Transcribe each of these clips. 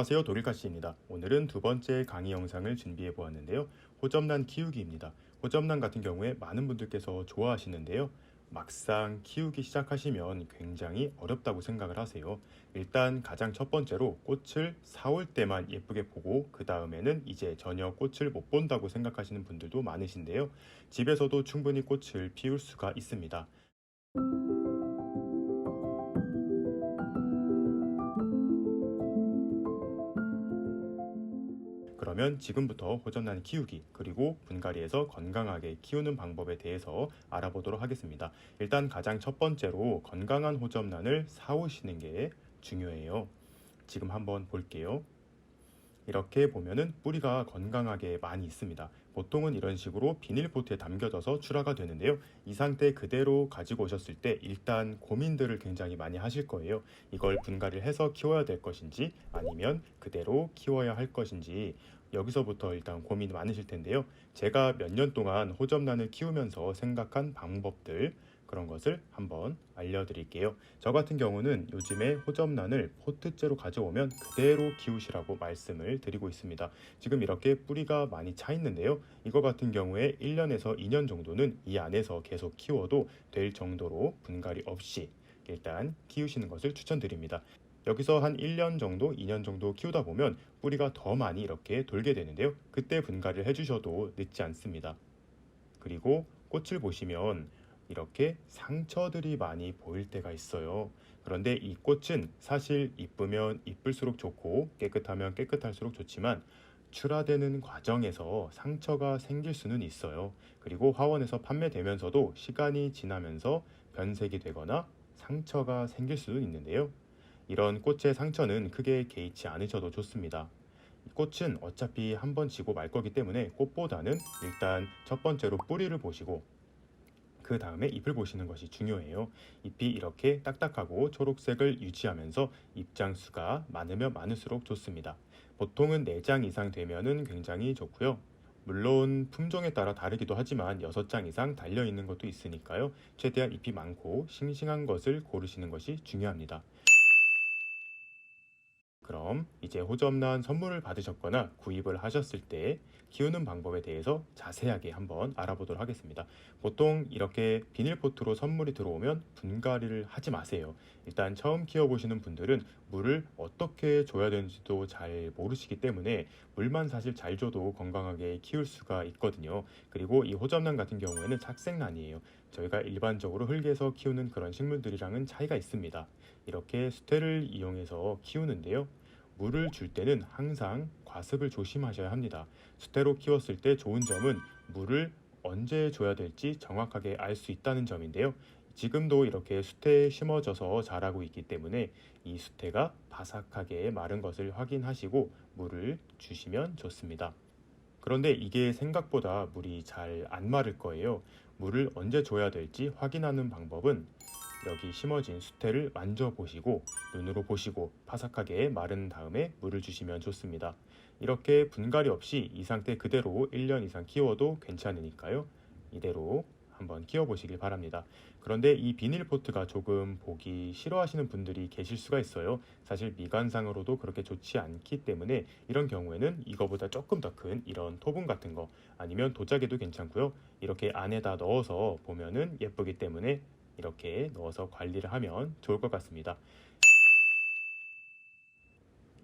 안녕하세요, 도릴카씨입니다. 오늘은 두 번째 강의 영상을 준비해 보았는데요. 호접란 키우기입니다. 호접란 같은 경우에 많은 분들께서 좋아하시는데요. 막상 키우기 시작하시면 굉장히 어렵다고 생각을 하세요. 일단 가장 첫 번째로 꽃을 사올 때만 예쁘게 보고 그 다음에는 이제 전혀 꽃을 못 본다고 생각하시는 분들도 많으신데요. 집에서도 충분히 꽃을 피울 수가 있습니다. 그러면 지금부터 호접란 키우기 그리고 분갈이에서 건강하게 키우는 방법에 대해서 알아보도록 하겠습니다. 일단 가장 첫 번째로 건강한 호접란을 사오시는 게 중요해요. 지금 한번 볼게요. 이렇게 보면은 뿌리가 건강하게 많이 있습니다. 보통은 이런 식으로 비닐포트에 담겨져서 출하가 되는데요. 이 상태 그대로 가지고 오셨을 때 일단 고민들을 굉장히 많이 하실 거예요. 이걸 분갈이를 해서 키워야 될 것인지 아니면 그대로 키워야 할 것인지 여기서부터 일단 고민이 많으실 텐데요. 제가 몇 년 동안 호접란을 키우면서 생각한 방법들 그런 것을 한번 알려드릴게요. 저 같은 경우는 요즘에 호접란을 포트째로 가져오면 그대로 키우시라고 말씀을 드리고 있습니다. 지금 이렇게 뿌리가 많이 차 있는데요. 이거 같은 경우에 1년에서 2년 정도는 이 안에서 계속 키워도 될 정도로 분갈이 없이 일단 키우시는 것을 추천드립니다. 여기서 한 1년 정도, 2년 정도 키우다 보면 뿌리가 더 많이 이렇게 돌게 되는데요. 그때 분갈이를 해주셔도 늦지 않습니다. 그리고 꽃을 보시면 이렇게 상처들이 많이 보일 때가 있어요. 그런데 이 꽃은 사실 이쁘면 이쁠수록 좋고 깨끗하면 깨끗할수록 좋지만 출하되는 과정에서 상처가 생길 수는 있어요. 그리고 화원에서 판매되면서도 시간이 지나면서 변색이 되거나 상처가 생길 수도 있는데요. 이런 꽃의 상처는 크게 개의치 않으셔도 좋습니다. 꽃은 어차피 한번 지고 말 거기 때문에 꽃보다는 일단 첫 번째로 뿌리를 보시고 그 다음에 잎을 보시는 것이 중요해요. 잎이 이렇게 딱딱하고 초록색을 유지하면서 잎장수가 많으면 많을수록 좋습니다. 보통은 4장 이상 되면은 굉장히 좋고요. 물론 품종에 따라 다르기도 하지만 6장 이상 달려있는 것도 있으니까요. 최대한 잎이 많고 싱싱한 것을 고르시는 것이 중요합니다. 그럼 이제 호접란 선물을 받으셨거나 구입을 하셨을 때 키우는 방법에 대해서 자세하게 한번 알아보도록 하겠습니다. 보통 이렇게 비닐포트로 선물이 들어오면 분갈이를 하지 마세요. 일단 처음 키워보시는 분들은 물을 어떻게 줘야 되는지도 잘 모르시기 때문에 물만 사실 잘 줘도 건강하게 키울 수가 있거든요. 그리고 이 호접란 같은 경우에는 착색란이에요. 저희가 일반적으로 흙에서 키우는 그런 식물들이랑은 차이가 있습니다. 이렇게 수태를 이용해서 키우는데요. 물을 줄 때는 항상 과습을 조심하셔야 합니다. 수태로 키웠을 때 좋은 점은 물을 언제 줘야 될지 정확하게 알 수 있다는 점인데요. 지금도 이렇게 수태에 심어져서 자라고 있기 때문에 이 수태가 바삭하게 마른 것을 확인하시고 물을 주시면 좋습니다. 그런데 이게 생각보다 물이 잘 안 마를 거예요. 물을 언제 줘야 될지 확인하는 방법은 여기 심어진 수태를 만져보시고 눈으로 보시고 바삭하게 마른 다음에 물을 주시면 좋습니다. 이렇게 분갈이 없이 이 상태 그대로 1년 이상 키워도 괜찮으니까요. 이대로 한번 키워보시길 바랍니다. 그런데 이 비닐포트가 조금 보기 싫어하시는 분들이 계실 수가 있어요. 사실 미관상으로도 그렇게 좋지 않기 때문에 이런 경우에는 이거보다 조금 더 큰 이런 토분 같은 거 아니면 도자기도 괜찮고요. 이렇게 안에다 넣어서 보면은 예쁘기 때문에 이렇게 넣어서 관리를 하면 좋을 것 같습니다.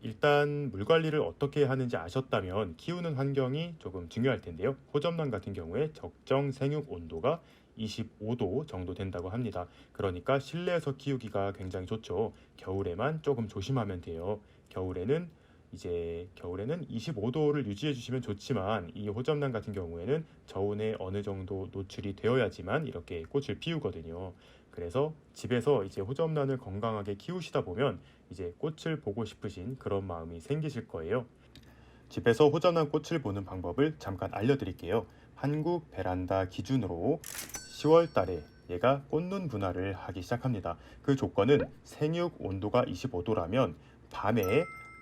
일단 물 관리를 어떻게 하는지 아셨다면 키우는 환경이 조금 중요할 텐데요. 호접란 같은 경우에 적정 생육 온도가 25도 정도 된다고 합니다. 그러니까 실내에서 키우기가 굉장히 좋죠. 겨울에만 조금 조심하면 돼요. 겨울에는 25도를 유지해 주시면 좋지만 이 호접란 같은 경우에는 저온에 어느 정도 노출이 되어야지만 이렇게 꽃을 피우거든요. 그래서 집에서 이제 호접란을 건강하게 키우시다 보면 이제 꽃을 보고 싶으신 그런 마음이 생기실 거예요. 집에서 호접란 꽃을 보는 방법을 잠깐 알려드릴게요. 한국 베란다 기준으로 10월 달에 얘가 꽃눈 분화를 하기 시작합니다. 그 조건은 생육 온도가 25도라면 밤에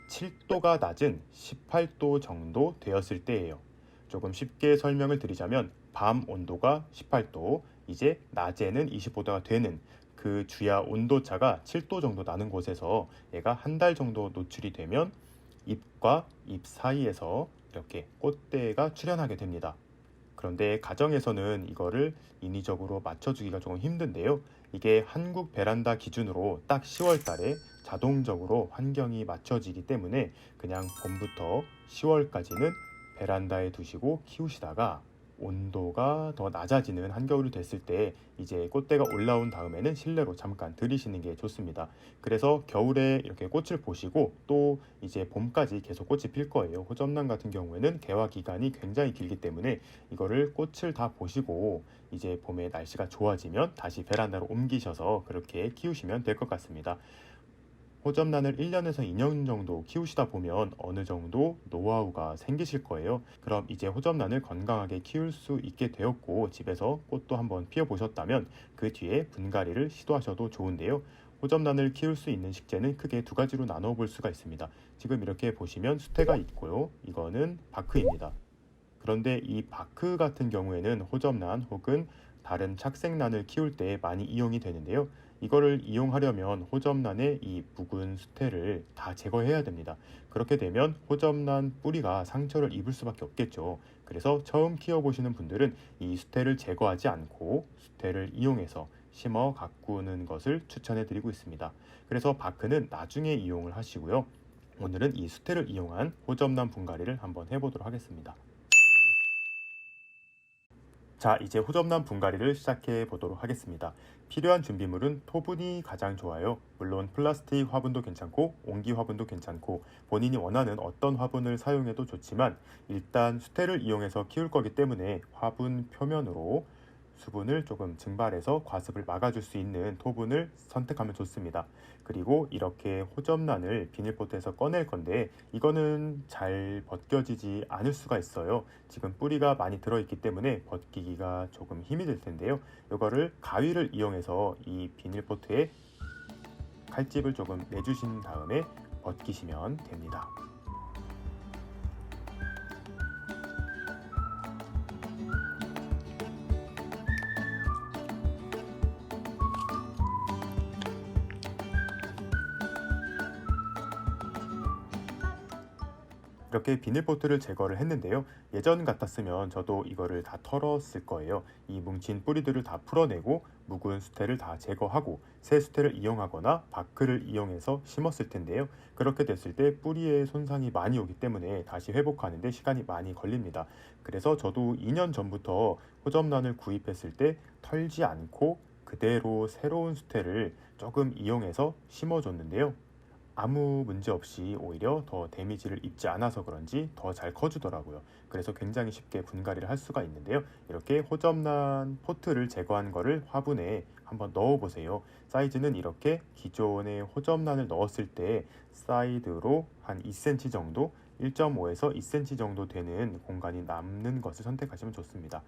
7도가 낮은 18도 정도 되었을 때예요. 조금 쉽게 설명을 드리자면 밤 온도가 18도, 이제 낮에는 25도가 되는 그 주야 온도차가 7도 정도 나는 곳에서 얘가 한 달 정도 노출이 되면 잎과 잎 사이에서 이렇게 꽃대가 출현하게 됩니다. 그런데 가정에서는 이거를 인위적으로 맞춰주기가 조금 힘든데요. 이게 한국 베란다 기준으로 딱 10월 달에 자동적으로 환경이 맞춰지기 때문에 그냥 봄부터 10월까지는 베란다에 두시고 키우시다가 온도가 더 낮아지는 한겨울이 됐을 때 이제 꽃대가 올라온 다음에는 실내로 잠깐 들이시는 게 좋습니다. 그래서 겨울에 이렇게 꽃을 보시고 또 이제 봄까지 계속 꽃이 필 거예요. 호접란 같은 경우에는 개화 기간이 굉장히 길기 때문에 이거를 꽃을 다 보시고 이제 봄에 날씨가 좋아지면 다시 베란다로 옮기셔서 그렇게 키우시면 될 것 같습니다. 호접란을 1년에서 2년 정도 키우시다 보면 어느 정도 노하우가 생기실 거예요. 그럼 이제 호접란을 건강하게 키울 수 있게 되었고 집에서 꽃도 한번 피워보셨다면 그 뒤에 분갈이를 시도하셔도 좋은데요. 호접란을 키울 수 있는 식재는 크게 두 가지로 나눠 볼 수가 있습니다. 지금 이렇게 보시면 수태가 있고요. 이거는 바크입니다. 그런데 이 바크 같은 경우에는 호접란 혹은 다른 착색란을 키울 때 많이 이용이 되는데요. 이거를 이용하려면 호접란의 이 묵은 수태를 다 제거해야 됩니다. 그렇게 되면 호접란 뿌리가 상처를 입을 수밖에 없겠죠. 그래서 처음 키워보시는 분들은 이 수태를 제거하지 않고 수태를 이용해서 심어 가꾸는 것을 추천해 드리고 있습니다. 그래서 바크는 나중에 이용을 하시고요. 오늘은 이 수태를 이용한 호접란 분갈이를 한번 해보도록 하겠습니다. 자, 이제 호접란 분갈이를 시작해 보도록 하겠습니다. 필요한 준비물은 토분이 가장 좋아요. 물론 플라스틱 화분도 괜찮고 옹기 화분도 괜찮고 본인이 원하는 어떤 화분을 사용해도 좋지만 일단 수태를 이용해서 키울 거기 때문에 화분 표면으로 수분을 조금 증발해서 과습을 막아줄 수 있는 토분을 선택하면 좋습니다. 그리고 이렇게 호접란을 비닐포트에서 꺼낼 건데 이거는 잘 벗겨지지 않을 수가 있어요. 지금 뿌리가 많이 들어있기 때문에 벗기기가 조금 힘이 들 텐데요. 이거를 가위를 이용해서 이 비닐포트에 칼집을 조금 내주신 다음에 벗기시면 됩니다. 이렇게 비닐포트를 제거를 했는데요. 예전 같았으면 저도 이거를 다 털었을 거예요. 이 뭉친 뿌리들을 다 풀어내고 묵은 수태를 다 제거하고 새 수태를 이용하거나 바크를 이용해서 심었을 텐데요. 그렇게 됐을 때 뿌리에 손상이 많이 오기 때문에 다시 회복하는 데 시간이 많이 걸립니다. 그래서 저도 2년 전부터 호접란을 구입했을 때 털지 않고 그대로 새로운 수태를 조금 이용해서 심어줬는데요. 아무 문제 없이 오히려 더 데미지를 입지 않아서 그런지 더 잘 커주더라고요. 그래서 굉장히 쉽게 분갈이를 할 수가 있는데요. 이렇게 호접란 포트를 제거한 거를 화분에 한번 넣어 보세요. 사이즈는 이렇게 기존의 호접란을 넣었을 때 사이드로 한 2cm 정도, 1.5에서 2cm 정도 되는 공간이 남는 것을 선택하시면 좋습니다.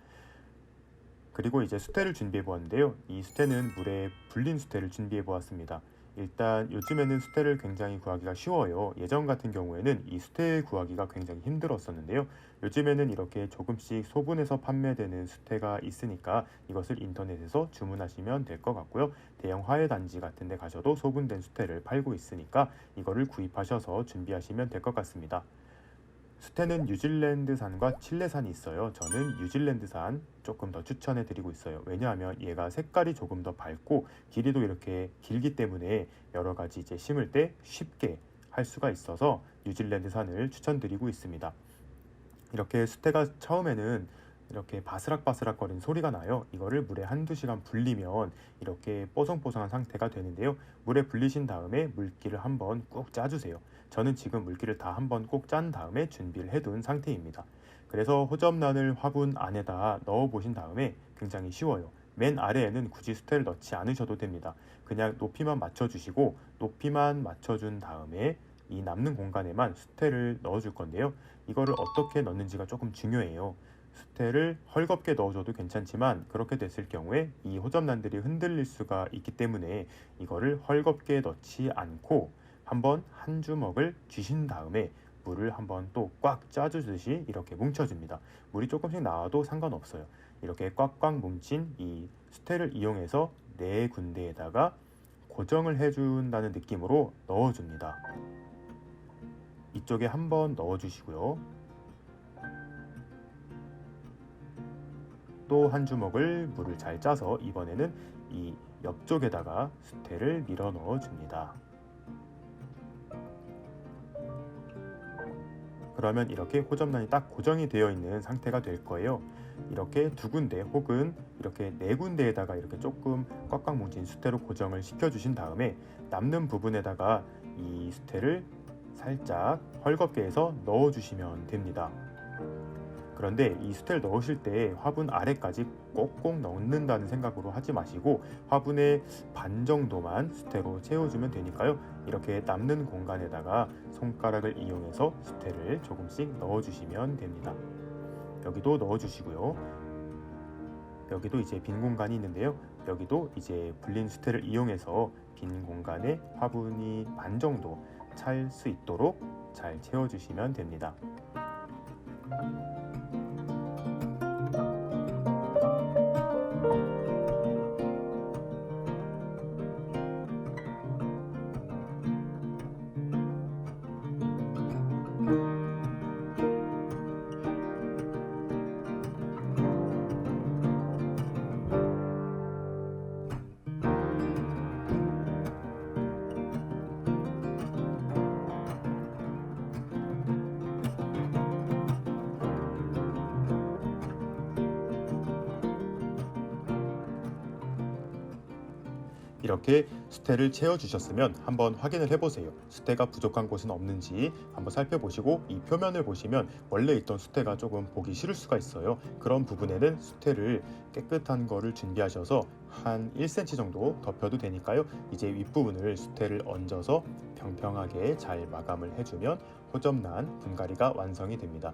그리고 이제 수태를 준비해 보았는데요. 이 수태는 물에 불린 수태를 준비해 보았습니다. 일단 요즘에는 수태를 굉장히 구하기가 쉬워요. 예전 같은 경우에는 이 수태 구하기가 굉장히 힘들었었는데요. 요즘에는 이렇게 조금씩 소분해서 판매되는 수태가 있으니까 이것을 인터넷에서 주문하시면 될 것 같고요. 대형 화훼단지 같은 데 가셔도 소분된 수태를 팔고 있으니까 이거를 구입하셔서 준비하시면 될 것 같습니다. 수태는 뉴질랜드산과 칠레산이 있어요. 저는 뉴질랜드산 조금 더 추천해 드리고 있어요. 왜냐하면 얘가 색깔이 조금 더 밝고 길이도 이렇게 길기 때문에 여러 가지 이제 심을 때 쉽게 할 수가 있어서 뉴질랜드산을 추천드리고 있습니다. 이렇게 수태가 처음에는 이렇게 바스락바스락 거리는 소리가 나요. 이거를 물에 한두 시간 불리면 이렇게 뽀송뽀송한 상태가 되는데요. 물에 불리신 다음에 물기를 한번 꾹 짜주세요. 저는 지금 물기를 다 한번 꼭 짠 다음에 준비를 해둔 상태입니다. 그래서 호접란을 화분 안에다 넣어 보신 다음에 굉장히 쉬워요. 맨 아래에는 굳이 수태를 넣지 않으셔도 됩니다. 그냥 높이만 맞춰주시고 높이만 맞춰준 다음에 이 남는 공간에만 수태를 넣어줄 건데요. 이거를 어떻게 넣는지가 조금 중요해요. 수태를 헐겁게 넣어줘도 괜찮지만 그렇게 됐을 경우에 이 호접란들이 흔들릴 수가 있기 때문에 이거를 헐겁게 넣지 않고 한번 한 주먹을 쥐신 다음에 물을 한번 또 꽉 짜주듯이 이렇게 뭉쳐줍니다. 물이 조금씩 나와도 상관없어요. 이렇게 꽉꽉 뭉친 이 수태를 이용해서 네 군데에다가 고정을 해준다는 느낌으로 넣어줍니다. 이쪽에 한번 넣어 주시고요. 또 한 주먹을 물을 잘 짜서 이번에는 이 옆쪽에다가 수태를 밀어 넣어 줍니다. 그러면 이렇게 호접란이 딱 고정이 되어 있는 상태가 될 거예요. 이렇게 두 군데 혹은 이렇게 네 군데에다가 이렇게 조금 꽉꽉 뭉친 수태로 고정을 시켜 주신 다음에 남는 부분에다가 이 수태를 살짝 헐겁게 해서 넣어 주시면 됩니다. 그런데 이 수태를 넣으실 때 화분 아래까지 꼭꼭 넣는다는 생각으로 하지 마시고 화분의 반 정도만 수태로 채워주면 되니까요. 이렇게 남는 공간에다가 손가락을 이용해서 수태를 조금씩 넣어주시면 됩니다. 여기도 넣어주시고요. 여기도 이제 빈 공간이 있는데요. 여기도 이제 불린 수태를 이용해서 빈 공간에 화분이 반 정도 찰 수 있도록 잘 채워주시면 됩니다. 이렇게 수태를 채워주셨으면 한번 확인을 해보세요. 수태가 부족한 곳은 없는지 한번 살펴보시고 이 표면을 보시면 원래 있던 수태가 조금 보기 싫을 수가 있어요. 그런 부분에는 수태를 깨끗한 거를 준비하셔서 한 1cm 정도 덮여도 되니까요. 이제 윗부분을 수태를 얹어서 평평하게 잘 마감을 해주면 호접란 분갈이가 완성이 됩니다.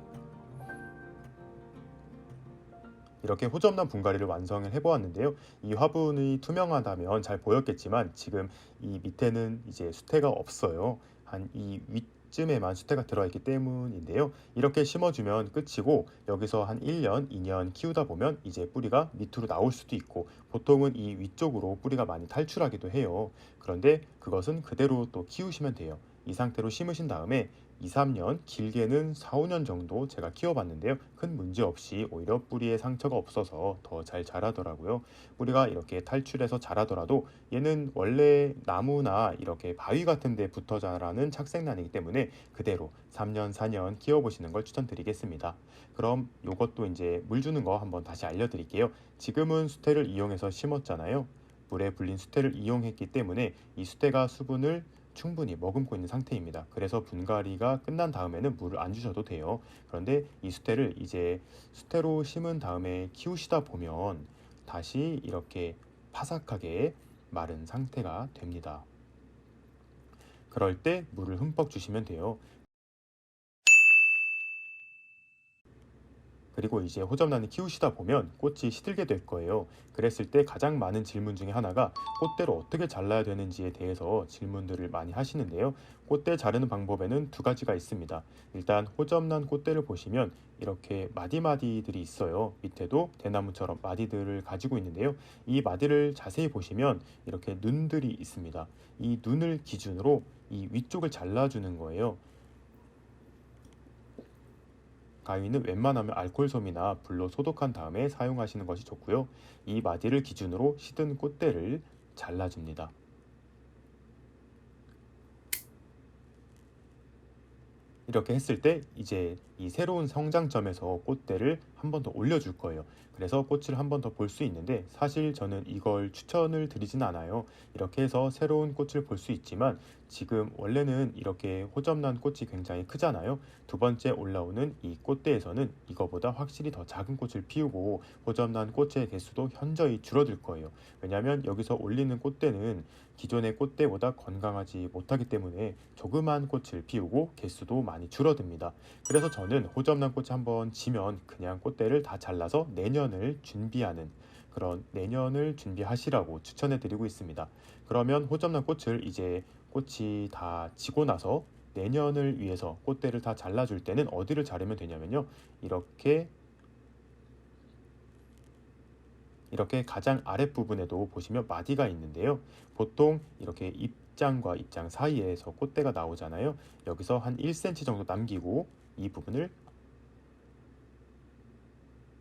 이렇게 호접란 분갈이를 완성을 해보았는데요. 이 화분이 투명하다면 잘 보였겠지만 지금 이 밑에는 이제 수태가 없어요. 한 이 윗쯤에만 수태가 들어있기 때문인데요. 이렇게 심어주면 끝이고 여기서 한 1년, 2년 키우다 보면 이제 뿌리가 밑으로 나올 수도 있고 보통은 이 위쪽으로 뿌리가 많이 탈출하기도 해요. 그런데 그것은 그대로 또 키우시면 돼요. 이 상태로 심으신 다음에 2, 3년, 길게는 4, 5년 정도 제가 키워봤는데요. 큰 문제 없이 오히려 뿌리에 상처가 없어서 더 잘 자라더라고요. 뿌리가 이렇게 탈출해서 자라더라도 얘는 원래 나무나 이렇게 바위 같은 데 붙어 자라는 착색란이기 때문에 그대로 3년, 4년 키워보시는 걸 추천드리겠습니다. 그럼 이것도 이제 물 주는 거 한번 다시 알려드릴게요. 지금은 수태를 이용해서 심었잖아요. 물에 불린 수태를 이용했기 때문에 이 수태가 수분을 충분히 머금고 있는 상태입니다. 그래서 분갈이가 끝난 다음에는 물을 안 주셔도 돼요. 그런데 이 수태를 이제 수태로 심은 다음에 키우시다 보면 다시 이렇게 파삭하게 마른 상태가 됩니다. 그럴 때 물을 흠뻑 주시면 돼요. 그리고 이제 호접란을 키우시다 보면 꽃이 시들게 될 거예요. 그랬을 때 가장 많은 질문 중에 하나가 꽃대를 어떻게 잘라야 되는지에 대해서 질문들을 많이 하시는데요. 꽃대 자르는 방법에는 두 가지가 있습니다. 일단 호접란 꽃대를 보시면 이렇게 마디마디들이 있어요. 밑에도 대나무처럼 마디들을 가지고 있는데요. 이 마디를 자세히 보시면 이렇게 눈들이 있습니다. 이 눈을 기준으로 이 위쪽을 잘라주는 거예요. 가위는 웬만하면 알코올솜이나 불로 소독한 다음에 사용하시는 것이 좋고요. 이 마디를 기준으로 시든 꽃대를 잘라줍니다. 이렇게 했을 때 이제 이 새로운 성장점에서 꽃대를 한 번 더 올려줄 거예요. 그래서 꽃을 한 번 더 볼 수 있는데 사실 저는 이걸 추천을 드리진 않아요. 이렇게 해서 새로운 꽃을 볼 수 있지만 지금 원래는 이렇게 호접란 꽃이 굉장히 크잖아요. 두 번째 올라오는 이 꽃대에서는 이거보다 확실히 더 작은 꽃을 피우고 호접란 꽃의 개수도 현저히 줄어들 거예요. 왜냐하면 여기서 올리는 꽃대는 기존의 꽃대보다 건강하지 못하기 때문에 조그만 꽃을 피우고 개수도 많이 줄어듭니다. 그래서 저는 호접란 꽃이 한번 지면 그냥 꽃대를 다 잘라서 내년을 준비하는 그런 내년을 준비하시라고 추천해 드리고 있습니다. 그러면 호접란 꽃을 이제 꽃이 다 지고 나서 내년을 위해서 꽃대를 다 잘라줄 때는 어디를 자르면 되냐면요. 이렇게 가장 아랫부분에도 보시면 마디가 있는데요. 보통 이렇게 잎 입장과 입장 사이에서 꽃대가 나오잖아요. 여기서 한 1cm 정도 남기고 이 부분을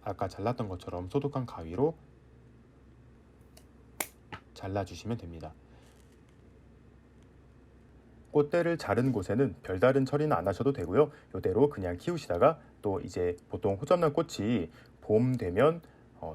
아까 잘랐던 것처럼 소독한 가위로 잘라주시면 됩니다. 꽃대를 자른 곳에는 별다른 처리는 안 하셔도 되고요. 이대로 그냥 키우시다가 또 이제 보통 호접란 꽃이 봄 되면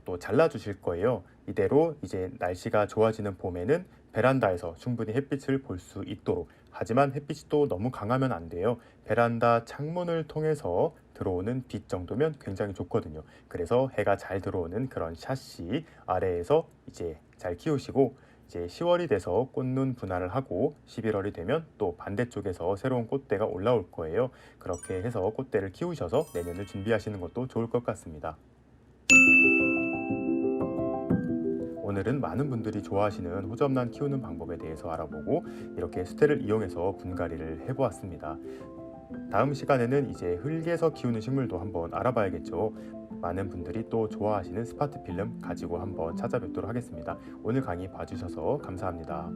또 잘라주실 거예요. 이대로 이제 날씨가 좋아지는 봄에는 베란다에서 충분히 햇빛을 볼 수 있도록, 하지만 햇빛이 또 너무 강하면 안 돼요. 베란다 창문을 통해서 들어오는 빛 정도면 굉장히 좋거든요. 그래서 해가 잘 들어오는 그런 샤시 아래에서 이제 잘 키우시고, 이제 10월이 돼서 꽃눈 분할을 하고 11월이 되면 또 반대쪽에서 새로운 꽃대가 올라올 거예요. 그렇게 해서 꽃대를 키우셔서 내년을 준비하시는 것도 좋을 것 같습니다. 오늘은 많은 분들이 좋아하시는 호접란 키우는 방법에 대해서 알아보고 이렇게 수태를 이용해서 분갈이를 해보았습니다. 다음 시간에는 이제 흙에서 키우는 식물도 한번 알아봐야겠죠. 많은 분들이 또 좋아하시는 스파트 필름 가지고 한번 찾아뵙도록 하겠습니다. 오늘 강의 봐주셔서 감사합니다.